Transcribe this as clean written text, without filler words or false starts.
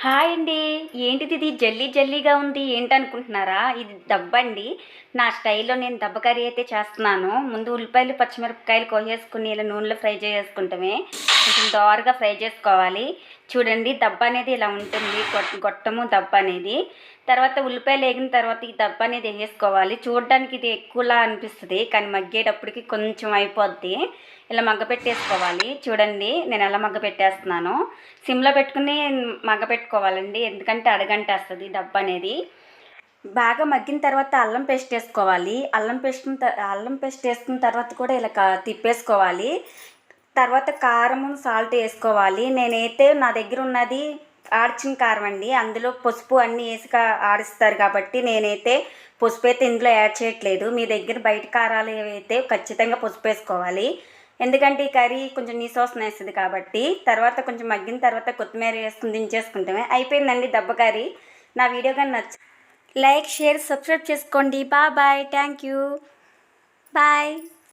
Hi అండి. ఏంటిది ఇది జల్లీ జల్లీగా ఉంది ఏంటనుకుంటున్నారా? ఇది దబ్బండి. నా స్టైల్‌లో నేను దబ్బ కర్రీ అయితే చేస్తున్నాను. ముందు ఉల్లిపాయలు, పచ్చిమిరపకాయలు కోసేసుకొని ఇలా నూనెలో ఫ్రై చేసుకుంటమే. కొంచెం దోరగా ఫ్రై చేసుకోవాలి. చూడండి దబ్బ అనేది ఇలా ఉంటుంది. గొట్టము దబ్బ అనేది. తర్వాత ఉల్లిపాయలు వేగిన తర్వాత ఈ దబ్బ అనేది వేసేసుకోవాలి. చూడడానికి ఇది ఎక్కువలా అనిపిస్తుంది, కానీ మగ్గేటప్పటికి కొంచెం అయిపోద్ది. ఇలా మగ్గపెట్టేసుకోవాలి. చూడండి నేను ఎలా మగ్గపెట్టేస్తున్నాను. సిమ్లో పెట్టుకుని మగ్గపెట్టుకోవాలండి, ఎందుకంటే అడగంటేస్తుంది దబ్బ అనేది. బాగా మగ్గిన తర్వాత అల్లం పేస్ట్ వేసుకోవాలి. అల్లం పేస్ట్ వేసుకున్న తర్వాత కూడా ఇలా తిప్పేసుకోవాలి. తర్వాత కారం సాల్ట్ వేసుకోవాలి. నేనైతే నా దగ్గర ఉన్నది ఆడిచిన కారం అండి. అందులో పసుపు అన్నీ వేసి ఆడిస్తారు కాబట్టి నేనైతే పసుపు అయితే ఇందులో యాడ్ చేయట్లేదు. మీ దగ్గర బయట కారాలు ఏవైతే ఖచ్చితంగా పసుపు వేసుకోవాలి, ఎందుకంటే ఈ కర్రీ కొంచెం నీసోసన వేస్తుంది కాబట్టి. తర్వాత కొంచెం మగ్గిన తర్వాత కొత్తిమీర వేసుకుని దించేసుకుంటామే. అయిపోయిందండి దెబ్బ కర్రీ. నా వీడియో కానీ లైక్, షేర్, సబ్స్క్రైబ్ చేసుకోండి. బాయ్. Thank you. బాయ్.